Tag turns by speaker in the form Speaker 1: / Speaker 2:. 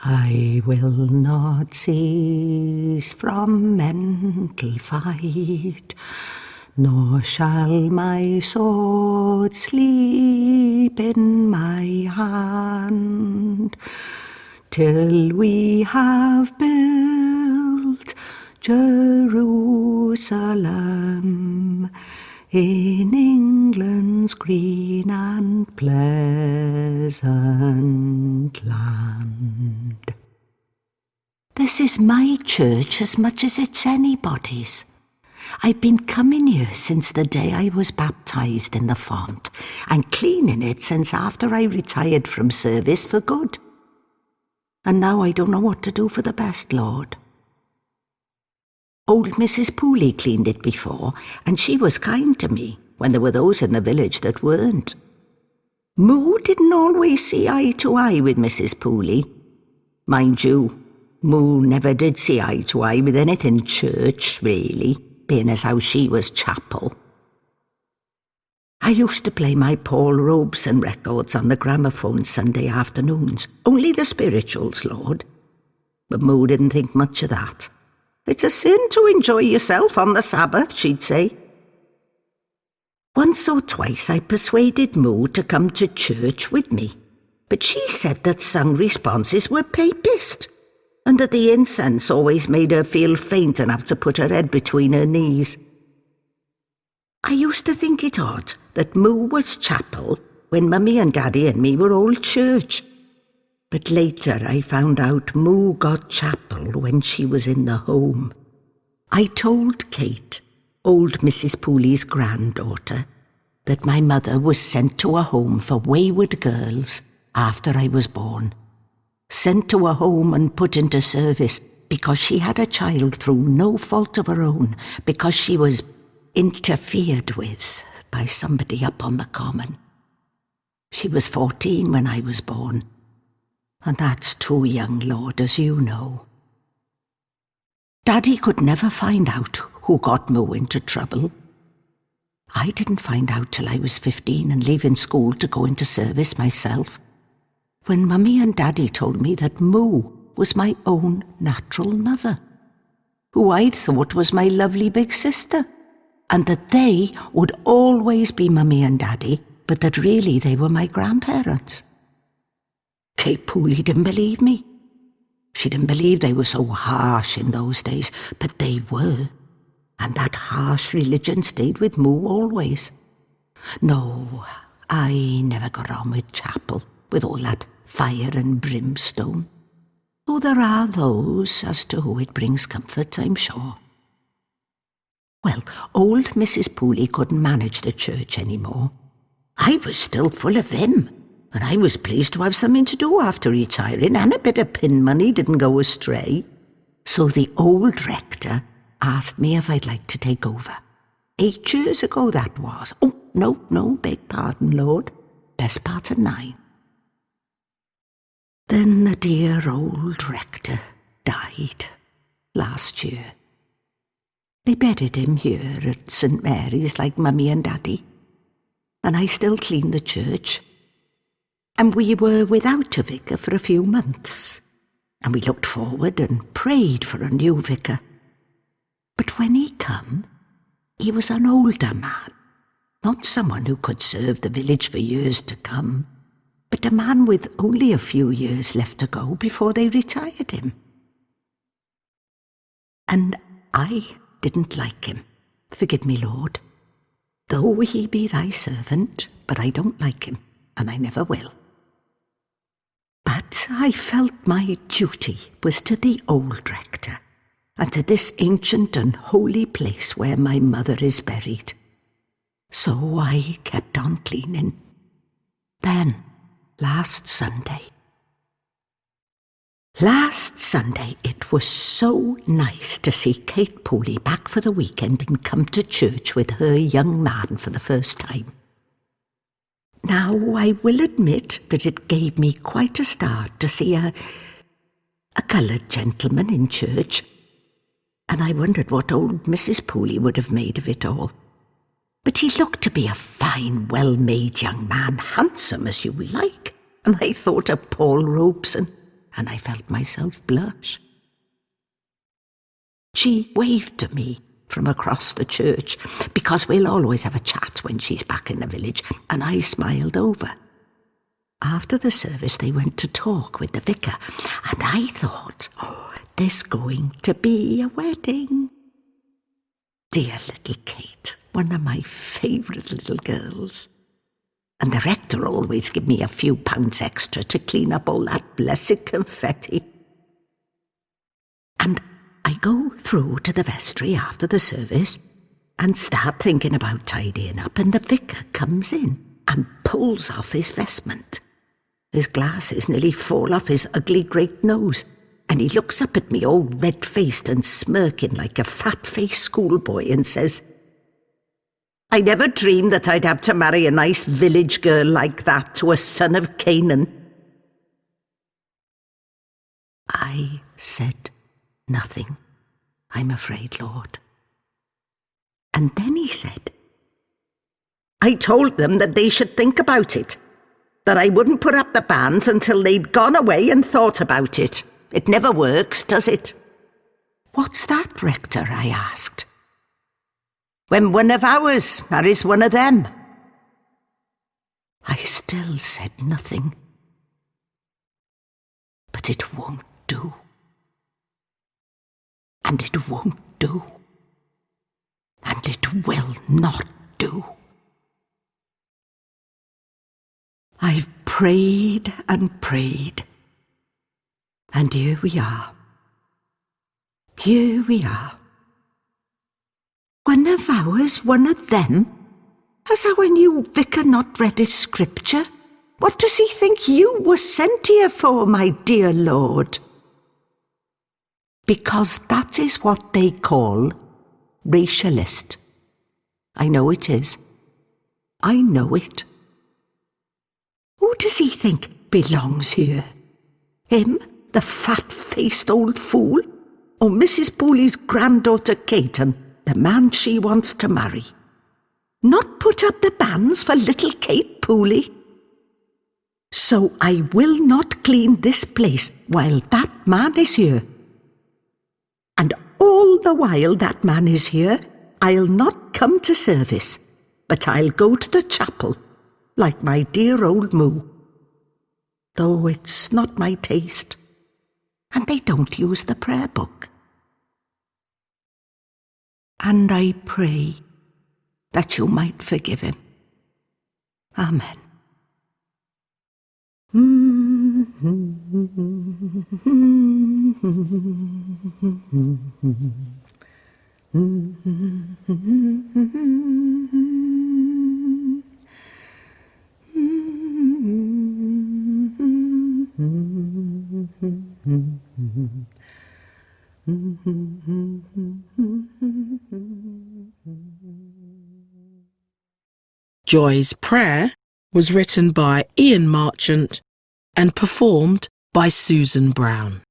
Speaker 1: I will not cease from mental fight, nor shall my sword sleep in my hand, till we have built Jerusalem in England's green and pleasant land. This is my church as much as it's anybody's. I've been coming here since the day I was baptised in the font, and cleaning it since after I retired from service for good. And now I don't know what to do for the best, Lord. Old Mrs. Pooley cleaned it before, and she was kind to me when there were those in the village that weren't. Moo didn't always see eye to eye with Mrs. Pooley. Mind you, Moo never did see eye to eye with anything church, really, being as how she was chapel. I used to play my Paul Robeson records on the gramophone Sunday afternoons, only the spirituals, Lord. But Moo didn't think much of that. It's a sin to enjoy yourself on the Sabbath, she'd say. Once or twice I persuaded Moo to come to church with me, but she said that sung responses were papist, and that the incense always made her feel faint and have to put her head between her knees. I used to think it odd that Moo was chapel when Mummy and Daddy and me were old church. But later I found out Moo got chapel when she was in the home. I told Kate, old Mrs. Pooley's granddaughter, that my mother was sent to a home for wayward girls after I was born. Sent to a home and put into service because she had a child through no fault of her own, because she was interfered with by somebody up on the common. She was 14 when I was born. And that's too young, Lord, as you know. Daddy could never find out who got Moo into trouble. I didn't find out till I was 15 and leaving school to go into service myself, when Mummy and Daddy told me that Moo was my own natural mother, who I'd thought was my lovely big sister, and that they would always be Mummy and Daddy, but that really they were my grandparents. Kate Pooley didn't believe me. She didn't believe they were so harsh in those days, but they were. And that harsh religion stayed with Moo always. No, I never got on with chapel, with all that fire and brimstone. Though there are those as to who it brings comfort, I'm sure. Well, old Mrs. Pooley couldn't manage the church any more. I was still full of him. And I was pleased to have something to do after retiring, and a bit of pin money didn't go astray. So the old rector asked me if I'd like to take over. 8 years ago that was. Oh, no, beg pardon, Lord. Best part of 9. Then the dear old rector died last year. They buried him here at St. Mary's like Mummy and Daddy. And I still clean the church. And we were without a vicar for a few months, and we looked forward and prayed for a new vicar. But when he come, he was an older man, not someone who could serve the village for years to come, but a man with only a few years left to go before they retired him. And I didn't like him, forgive me, Lord, though he be thy servant, but I don't like him, and I never will. But I felt my duty was to the old rector, and to this ancient and holy place where my mother is buried. So I kept on cleaning. Then, last Sunday, it was so nice to see Kate Pooley back for the weekend and come to church with her young man for the first time. Now, I will admit that it gave me quite a start to see a coloured gentleman in church, and I wondered what old Mrs. Pooley would have made of it all. But he looked to be a fine, well-made young man, handsome as you like, and I thought of Paul Robeson, and I felt myself blush. She waved to me from across the church, because we'll always have a chat when she's back in the village, and I smiled over. After the service, they went to talk with the vicar, and I thought, there's going to be a wedding. Dear little Kate, one of my favourite little girls. And the rector always give me a few pounds extra to clean up all that blessed confetti. And I go through to the vestry after the service and start thinking about tidying up, and the vicar comes in and pulls off his vestment. His glasses nearly fall off his ugly great nose, and he looks up at me all red-faced and smirking like a fat-faced schoolboy and says, "I never dreamed that I'd have to marry a nice village girl like that to a son of Canaan." I said nothing, I'm afraid, Lord. And then he said, "I told them that they should think about it, that I wouldn't put up the banns until they'd gone away and thought about it. It never works, does it?" "What's that, Rector?" I asked. "When one of ours marries one of them." I still said nothing. But it won't do. And it won't do. And it will not do. I've prayed and prayed. And here we are. Here we are. One of ours, one of them? Has our new vicar not read his scripture? What does he think you were sent here for, my dear Lord? Because that is what they call racialist. I know it is. I know it. Who does he think belongs here? Him, the fat-faced old fool? Or Mrs. Pooley's granddaughter Caton, the man she wants to marry? Not put up the banns for little Kate Pooley? So I will not clean this place while that man is here. And all the while that man is here, I'll not come to service, but I'll go to the chapel, like my dear old Moo. Though it's not my taste, and they don't use the prayer book. And I pray that you might forgive him. Amen.
Speaker 2: Joy's Prayer was written by Ian Marchant and performed by Susan Brown.